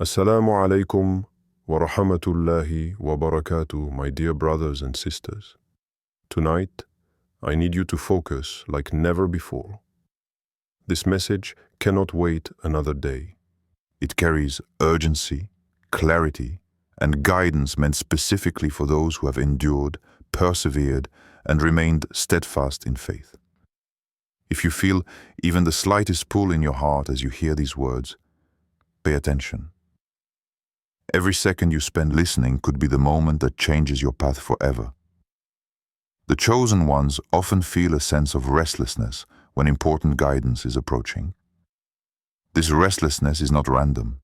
Assalamu alaikum wa rahmatullahi wa barakatuh, my dear brothers and sisters. Tonight, I need you to focus like never before. This message cannot wait another day. It carries urgency, clarity, and guidance meant specifically for those who have endured, persevered, and remained steadfast in faith. If you feel even the slightest pull in your heart as you hear these words, pay attention. Every second you spend listening could be the moment that changes your path forever. The chosen ones often feel a sense of restlessness when important guidance is approaching. This restlessness is not random.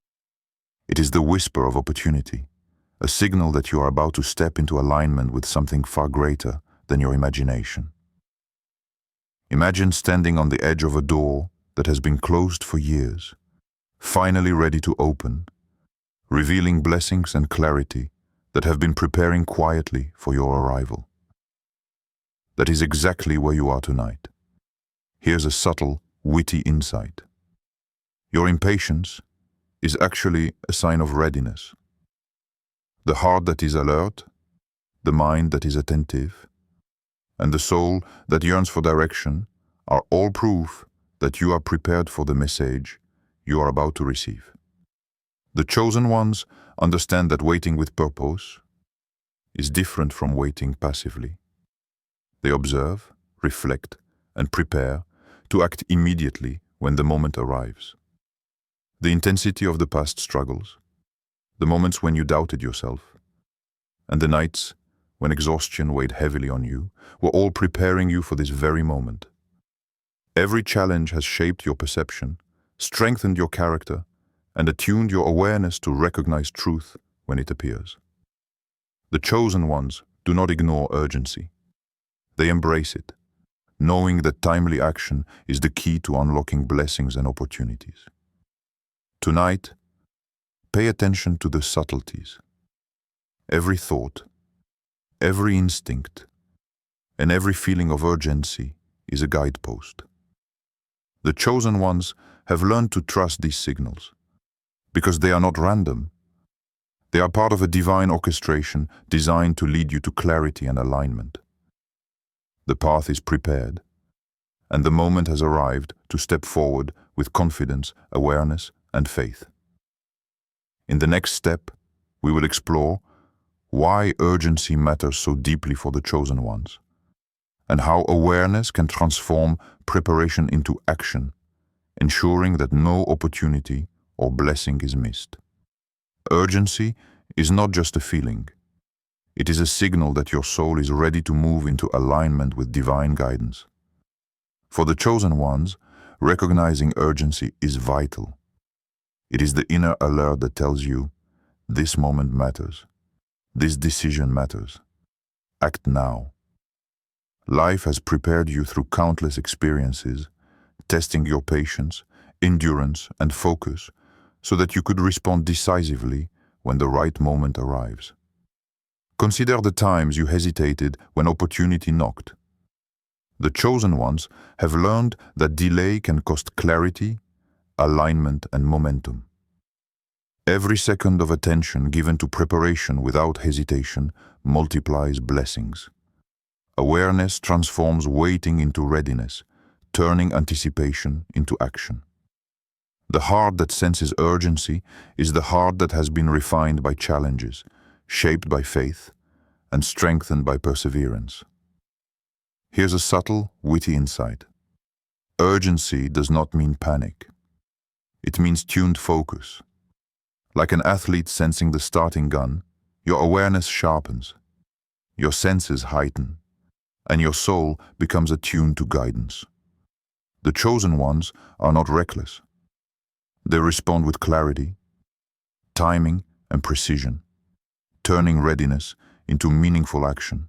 It is the whisper of opportunity, a signal that you are about to step into alignment with something far greater than your imagination. Imagine standing on the edge of a door that has been closed for years, finally ready to open, revealing blessings and clarity that have been preparing quietly for your arrival. That is exactly where you are tonight. Here's a subtle, witty insight. Your impatience is actually a sign of readiness. The heart that is alert, the mind that is attentive, and the soul that yearns for direction are all proof that you are prepared for the message you are about to receive. The chosen ones understand that waiting with purpose is different from waiting passively. They observe, reflect, and prepare to act immediately when the moment arrives. The intensity of the past struggles, the moments when you doubted yourself, and the nights when exhaustion weighed heavily on you were all preparing you for this very moment. Every challenge has shaped your perception, strengthened your character, and attuned your awareness to recognize truth when it appears. The chosen ones do not ignore urgency. They embrace it, knowing that timely action is the key to unlocking blessings and opportunities. Tonight, pay attention to the subtleties. Every thought, every instinct, and every feeling of urgency is a guidepost. The chosen ones have learned to trust these signals, because they are not random. They are part of a divine orchestration designed to lead you to clarity and alignment. The path is prepared, and the moment has arrived to step forward with confidence, awareness, and faith. In the next step, we will explore why urgency matters so deeply for the chosen ones, and how awareness can transform preparation into action, ensuring that no opportunity or blessing is missed. Urgency is not just a feeling. It is a signal that your soul is ready to move into alignment with divine guidance. For the chosen ones, recognizing urgency is vital. It is the inner alert that tells you, this moment matters. This decision matters. Act now. Life has prepared you through countless experiences, testing your patience, endurance, and focus, so that you could respond decisively when the right moment arrives. Consider the times you hesitated when opportunity knocked. The chosen ones have learned that delay can cost clarity, alignment, and momentum. Every second of attention given to preparation without hesitation multiplies blessings. Awareness transforms waiting into readiness, turning anticipation into action. The heart that senses urgency is the heart that has been refined by challenges, shaped by faith, and strengthened by perseverance. Here's a subtle, witty insight. Urgency does not mean panic. It means tuned focus. Like an athlete sensing the starting gun, your awareness sharpens, your senses heighten, and your soul becomes attuned to guidance. The chosen ones are not reckless. They respond with clarity, timing, and precision, turning readiness into meaningful action.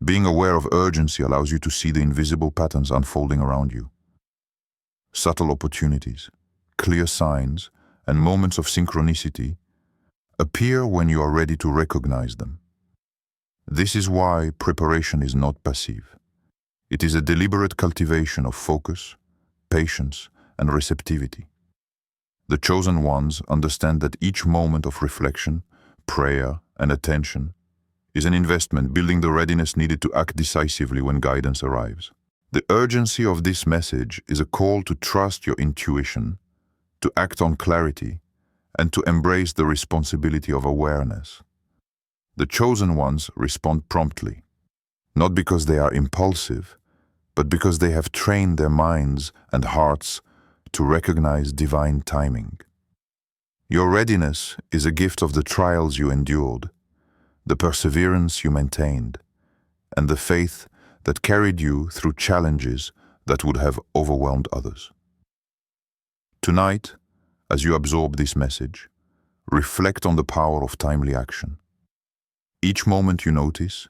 Being aware of urgency allows you to see the invisible patterns unfolding around you. Subtle opportunities, clear signs, and moments of synchronicity appear when you are ready to recognize them. This is why preparation is not passive. It is a deliberate cultivation of focus, patience, and receptivity. The chosen ones understand that each moment of reflection, prayer, and attention is an investment building the readiness needed to act decisively when guidance arrives. The urgency of this message is a call to trust your intuition, to act on clarity, and to embrace the responsibility of awareness. The chosen ones respond promptly, not because they are impulsive, but because they have trained their minds and hearts to recognize divine timing. Your readiness is a gift of the trials you endured, the perseverance you maintained, and the faith that carried you through challenges that would have overwhelmed others. Tonight, as you absorb this message, reflect on the power of timely action. Each moment you notice,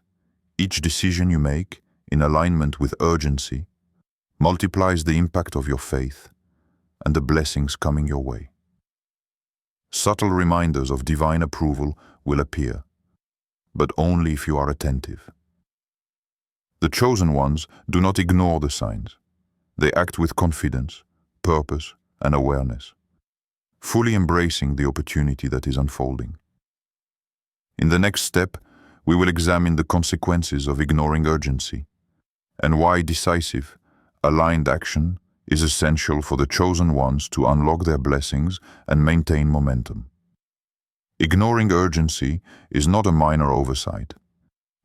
each decision you make in alignment with urgency, multiplies the impact of your faith and the blessings coming your way. Subtle reminders of divine approval will appear, but only if you are attentive. The chosen ones do not ignore the signs. They act with confidence, purpose, and awareness, fully embracing the opportunity that is unfolding. In the next step, we will examine the consequences of ignoring urgency and why decisive, aligned action is essential for the chosen ones to unlock their blessings and maintain momentum. Ignoring urgency is not a minor oversight.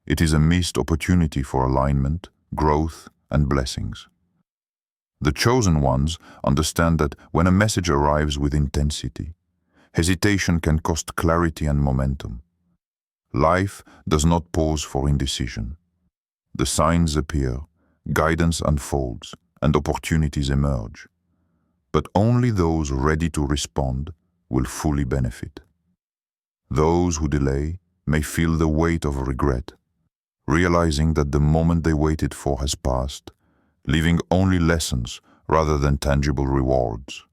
It is a missed opportunity for alignment, growth, and blessings. The chosen ones understand that when a message arrives with intensity, hesitation can cost clarity and momentum. Life does not pause for indecision. The signs appear, guidance unfolds, and opportunities emerge. But only those ready to respond will fully benefit. Those who delay may feel the weight of regret, realizing that the moment they waited for has passed, leaving only lessons rather than tangible rewards.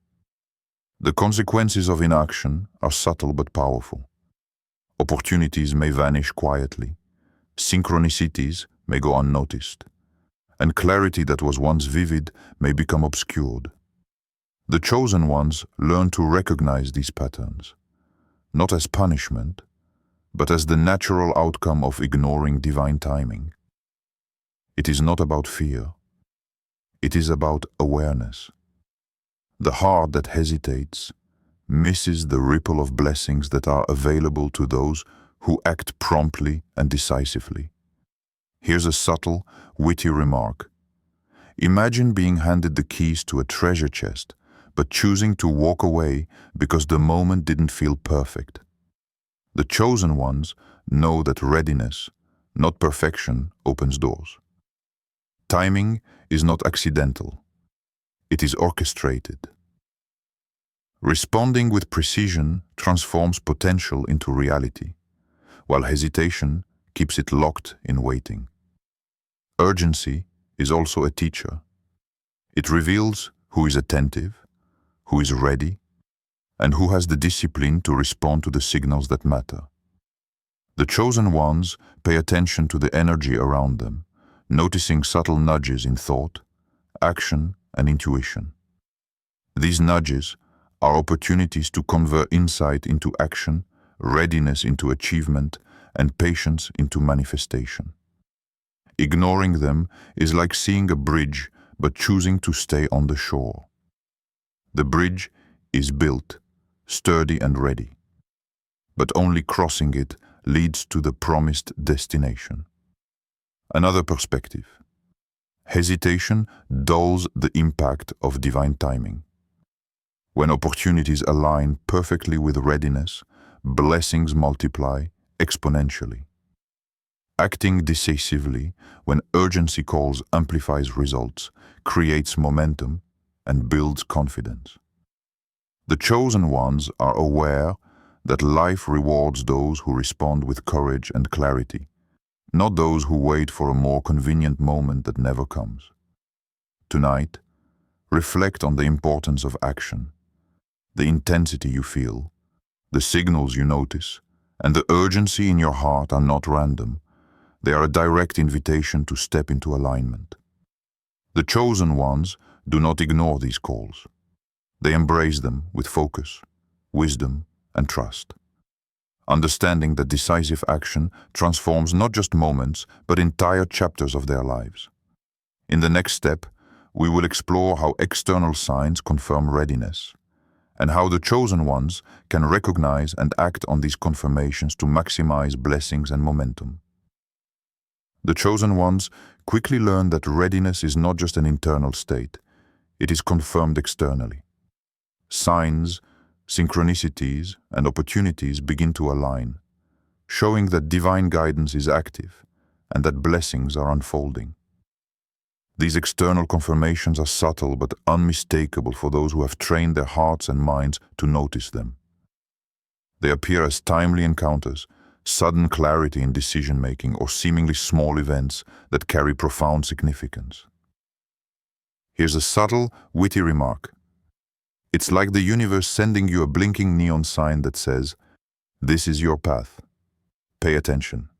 The consequences of inaction are subtle but powerful. Opportunities may vanish quietly, synchronicities may go unnoticed, and clarity that was once vivid may become obscured. The chosen ones learn to recognize these patterns, not as punishment, but as the natural outcome of ignoring divine timing. It is not about fear. It is about awareness. The heart that hesitates misses the ripple of blessings that are available to those who act promptly and decisively. Here's a subtle, witty remark. Imagine being handed the keys to a treasure chest, but choosing to walk away because the moment didn't feel perfect. The chosen ones know that readiness, not perfection, opens doors. Timing is not accidental. It is orchestrated. Responding with precision transforms potential into reality, while hesitation keeps it locked in waiting. Urgency is also a teacher. It reveals who is attentive, who is ready, and who has the discipline to respond to the signals that matter. The chosen ones pay attention to the energy around them, noticing subtle nudges in thought, action, and intuition. These nudges are opportunities to convert insight into action, readiness into achievement, and patience into manifestation. Ignoring them is like seeing a bridge but choosing to stay on the shore. The bridge is built, sturdy and ready, but only crossing it leads to the promised destination. Another perspective. Hesitation dulls the impact of divine timing. When opportunities align perfectly with readiness, blessings multiply exponentially. Acting decisively when urgency calls amplifies results, creates momentum, and builds confidence. The chosen ones are aware that life rewards those who respond with courage and clarity, not those who wait for a more convenient moment that never comes. Tonight, reflect on the importance of action, the intensity you feel, the signals you notice, and the urgency in your heart are not random. They are a direct invitation to step into alignment. The chosen ones do not ignore these calls. They embrace them with focus, wisdom, and trust, understanding that decisive action transforms not just moments, but entire chapters of their lives. In the next step, we will explore how external signs confirm readiness, and how the chosen ones can recognize and act on these confirmations to maximize blessings and momentum. The chosen ones quickly learn that readiness is not just an internal state, it is confirmed externally. Signs, synchronicities, and opportunities begin to align, showing that divine guidance is active and that blessings are unfolding. These external confirmations are subtle but unmistakable for those who have trained their hearts and minds to notice them. They appear as timely encounters, sudden clarity in decision-making, or seemingly small events that carry profound significance. Here's a subtle, witty remark. It's like the universe sending you a blinking neon sign that says, "This is your path. Pay attention."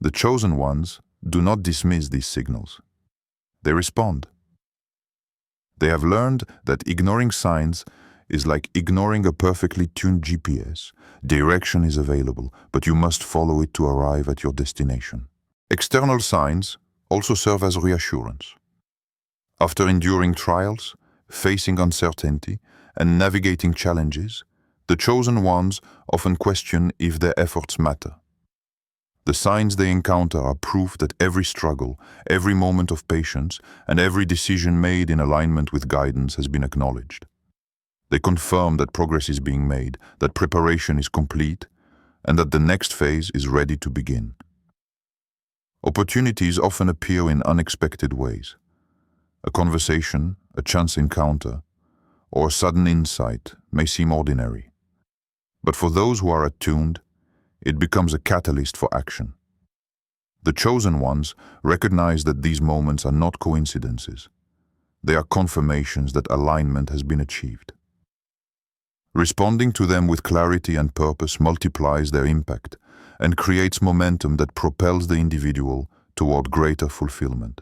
The chosen ones do not dismiss these signals. They respond. They have learned that ignoring signs is like ignoring a perfectly tuned GPS. Direction is available, but you must follow it to arrive at your destination. External signs also serve as reassurance. After enduring trials, facing uncertainty, and navigating challenges, the chosen ones often question if their efforts matter. The signs they encounter are proof that every struggle, every moment of patience, and every decision made in alignment with guidance has been acknowledged. They confirm that progress is being made, that preparation is complete, and that the next phase is ready to begin. Opportunities often appear in unexpected ways. A conversation, a chance encounter, or a sudden insight may seem ordinary. But for those who are attuned, it becomes a catalyst for action. The chosen ones recognize that these moments are not coincidences. They are confirmations that alignment has been achieved. Responding to them with clarity and purpose multiplies their impact and creates momentum that propels the individual toward greater fulfillment.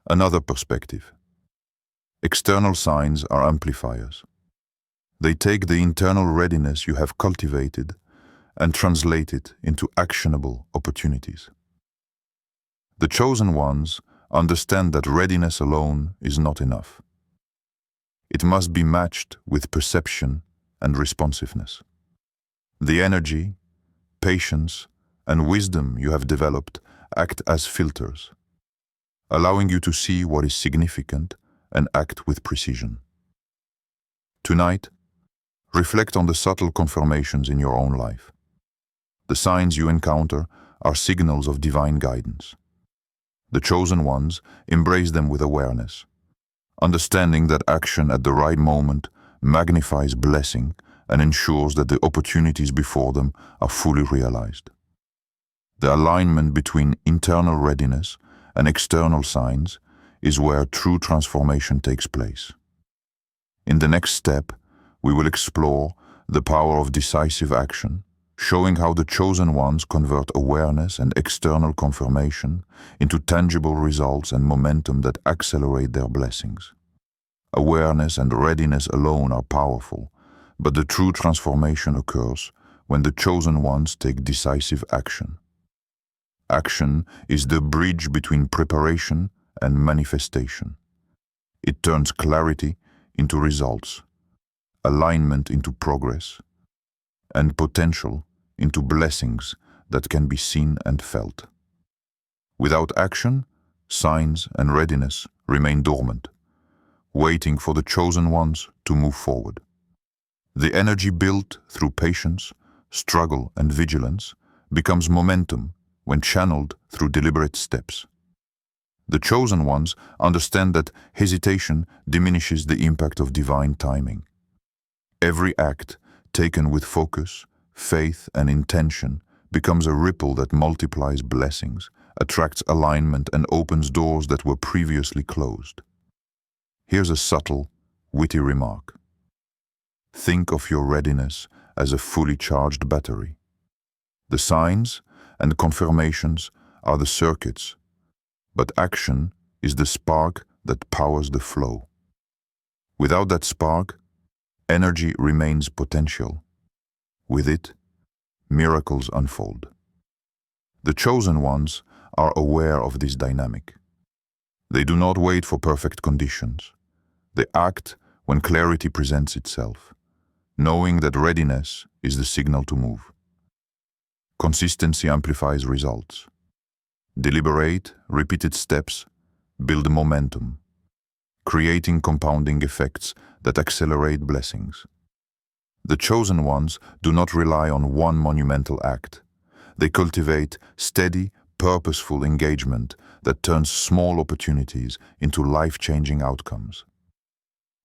Another perspective. External signs are amplifiers. They take the internal readiness you have cultivated and translate it into actionable opportunities. The chosen ones understand that readiness alone is not enough. It must be matched with perception and responsiveness. The energy, patience, and wisdom you have developed act as filters, allowing you to see what is significant and act with precision. Tonight, reflect on the subtle confirmations in your own life. The signs you encounter are signals of divine guidance. The chosen ones embrace them with awareness, understanding that action at the right moment magnifies blessing and ensures that the opportunities before them are fully realized. The alignment between internal readiness and external signs is where true transformation takes place. In the next step, we will explore the power of decisive action, showing how the chosen ones convert awareness and external confirmation into tangible results and momentum that accelerate their blessings. Awareness and readiness alone are powerful, but the true transformation occurs when the chosen ones take decisive action. Action is the bridge between preparation and manifestation. It turns clarity into results, alignment into progress, and potential into blessings that can be seen and felt. Without action, signs and readiness remain dormant, waiting for the chosen ones to move forward. The energy built through patience, struggle, and vigilance becomes momentum when channeled through deliberate steps. The chosen ones understand that hesitation diminishes the impact of divine timing. Every act taken with focus, faith, and intention becomes a ripple that multiplies blessings, attracts alignment, and opens doors that were previously closed. Here's a subtle, witty remark. Think of your readiness as a fully charged battery. The signs and confirmations are the circuits, but action is the spark that powers the flow. Without that spark, energy remains potential. With it, miracles unfold. The chosen ones are aware of this dynamic. They do not wait for perfect conditions. They act when clarity presents itself, knowing that readiness is the signal to move. Consistency amplifies results. Deliberate, repeated steps build momentum, creating compounding effects that accelerate blessings. The chosen ones do not rely on one monumental act. They cultivate steady, purposeful engagement that turns small opportunities into life-changing outcomes.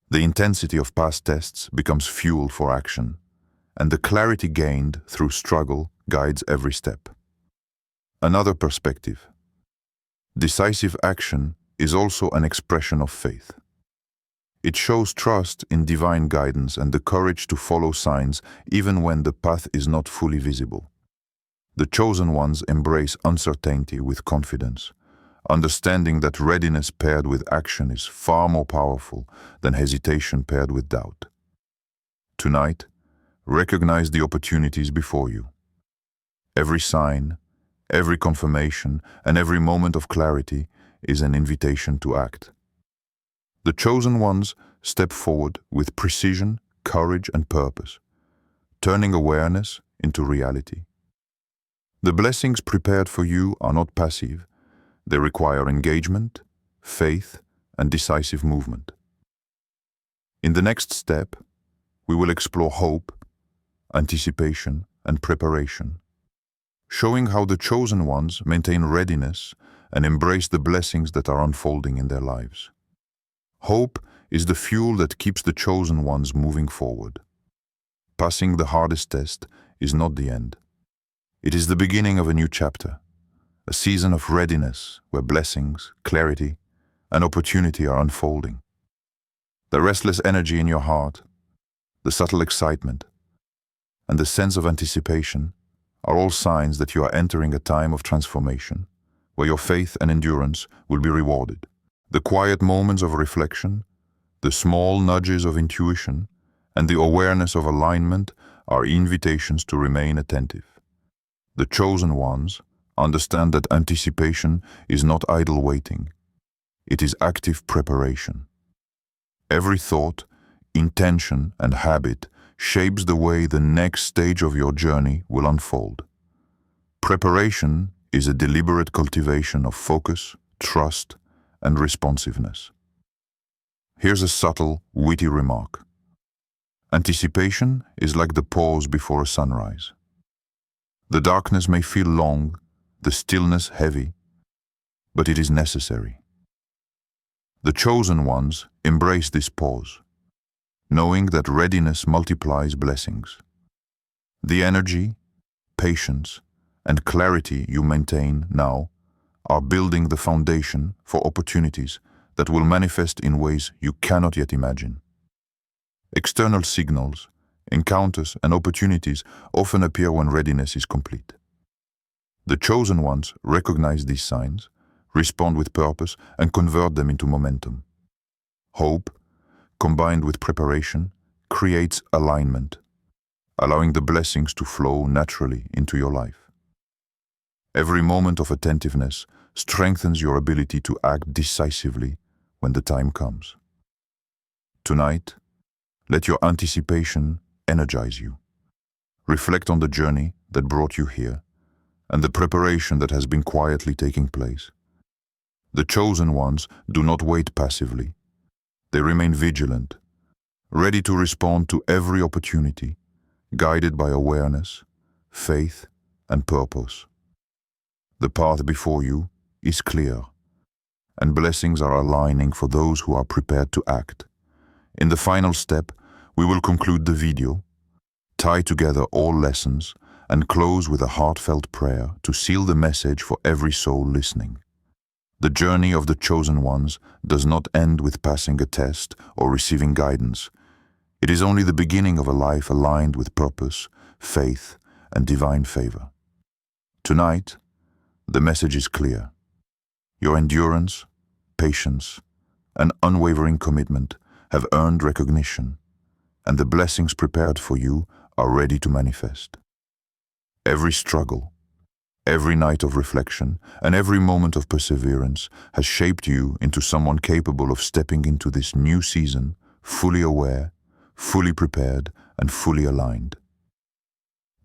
The intensity of past tests becomes fuel for action, and the clarity gained through struggle guides every step. Another perspective. Decisive action is also an expression of faith. It shows trust in divine guidance and the courage to follow signs even when the path is not fully visible. The chosen ones embrace uncertainty with confidence, understanding that readiness paired with action is far more powerful than hesitation paired with doubt. Tonight, recognize the opportunities before you. Every sign, every confirmation, and every moment of clarity is an invitation to act. The chosen ones step forward with precision, courage, and purpose, turning awareness into reality. The blessings prepared for you are not passive. They require engagement, faith, and decisive movement. In the next step, we will explore hope, anticipation, and preparation, showing how the chosen ones maintain readiness and embrace the blessings that are unfolding in their lives. Hope is the fuel that keeps the chosen ones moving forward. Passing the hardest test is not the end. It is the beginning of a new chapter, a season of readiness where blessings, clarity, and opportunity are unfolding. The restless energy in your heart, the subtle excitement, and the sense of anticipation are all signs that you are entering a time of transformation, where your faith and endurance will be rewarded. The quiet moments of reflection, the small nudges of intuition, and the awareness of alignment are invitations to remain attentive. The chosen ones understand that anticipation is not idle waiting. It is active preparation. Every thought, intention, and habit shapes the way the next stage of your journey will unfold. Preparation is a deliberate cultivation of focus, trust, and responsiveness. Here's a subtle, witty remark. Anticipation is like the pause before a sunrise. The darkness may feel long, the stillness heavy, but it is necessary. The chosen ones embrace this pause, knowing that readiness multiplies blessings. The energy, patience, and clarity you maintain now are building the foundation for opportunities that will manifest in ways you cannot yet imagine. External signals, encounters, and opportunities often appear when readiness is complete. The chosen ones recognize these signs, respond with purpose, and convert them into momentum. Hope, combined with preparation, creates alignment, allowing the blessings to flow naturally into your life. Every moment of attentiveness strengthens your ability to act decisively when the time comes. Tonight, let your anticipation energize you. Reflect on the journey that brought you here and the preparation that has been quietly taking place. The chosen ones do not wait passively. They remain vigilant, ready to respond to every opportunity, guided by awareness, faith, and purpose. The path before you is clear, and blessings are aligning for those who are prepared to act. In the final step, we will conclude the video, tie together all lessons, and close with a heartfelt prayer to seal the message for every soul listening. The journey of the chosen ones does not end with passing a test or receiving guidance. It is only the beginning of a life aligned with purpose, faith, and divine favor. Tonight, the message is clear. Your endurance, patience, and unwavering commitment have earned recognition, and the blessings prepared for you are ready to manifest. Every struggle, every night of reflection, and every moment of perseverance has shaped you into someone capable of stepping into this new season fully aware, fully prepared, and fully aligned.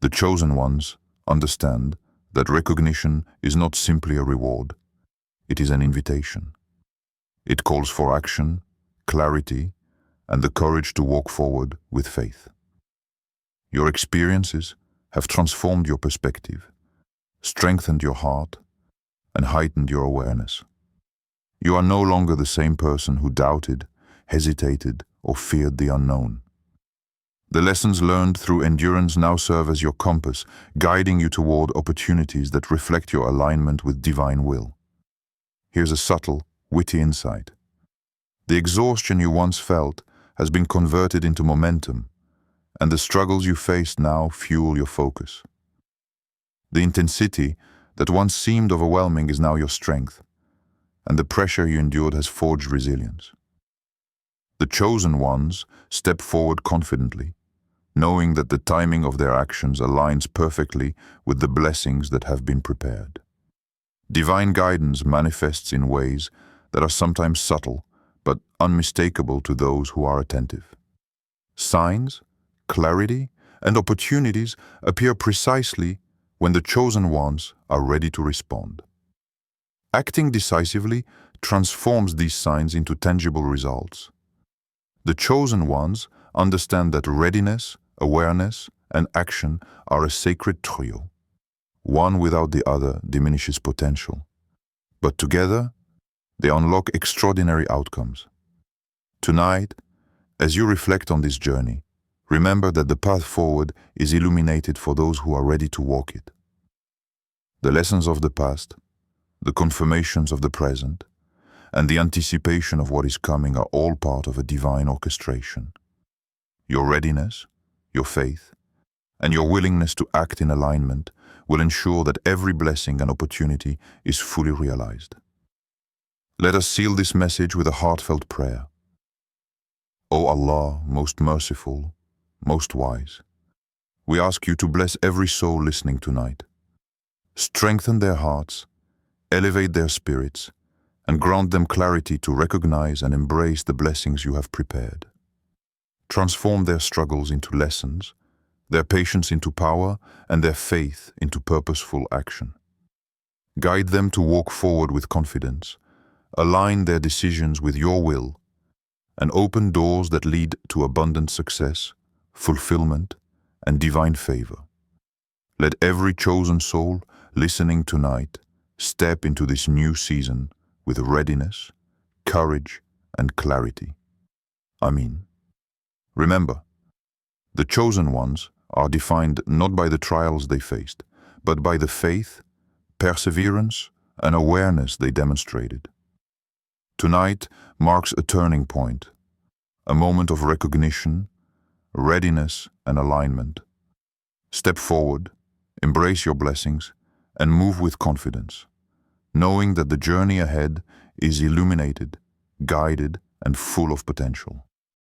The chosen ones understand that recognition is not simply a reward, it is an invitation. It calls for action, clarity, and the courage to walk forward with faith. Your experiences have transformed your perspective, strengthened your heart, and heightened your awareness. You are no longer the same person who doubted, hesitated, or feared the unknown. The lessons learned through endurance now serve as your compass, guiding you toward opportunities that reflect your alignment with divine will. Here's a subtle, witty insight. The exhaustion you once felt has been converted into momentum, and the struggles you face now fuel your focus. The intensity that once seemed overwhelming is now your strength, and the pressure you endured has forged resilience. The chosen ones step forward confidently, knowing that the timing of their actions aligns perfectly with the blessings that have been prepared. Divine guidance manifests in ways that are sometimes subtle, but unmistakable to those who are attentive. Signs, clarity, and opportunities appear precisely when the chosen ones are ready to respond. Acting decisively transforms these signs into tangible results. The chosen ones understand that readiness, awareness, and action are a sacred trio. One without the other diminishes potential, but together they unlock extraordinary outcomes. Tonight, as you reflect on this journey, remember that the path forward is illuminated for those who are ready to walk it. The lessons of the past, the confirmations of the present, and the anticipation of what is coming are all part of a divine orchestration. Your readiness, your faith, and your willingness to act in alignment will ensure that every blessing and opportunity is fully realized. Let us seal this message with a heartfelt prayer. O Allah, most merciful, most wise, we ask you to bless every soul listening tonight. Strengthen their hearts, elevate their spirits, and grant them clarity to recognize and embrace the blessings you have prepared. Transform their struggles into lessons, their patience into power, and their faith into purposeful action. Guide them to walk forward with confidence, align their decisions with your will, and open doors that lead to abundant success, fulfillment, and divine favor. Let every chosen soul listening tonight step into this new season with readiness, courage, and clarity. Amen. Remember, the chosen ones are defined not by the trials they faced, but by the faith, perseverance, and awareness they demonstrated. Tonight marks a turning point, a moment of recognition, readiness, and alignment. Step forward, embrace your blessings, and move with confidence, knowing that the journey ahead is illuminated, guided, and full of potential.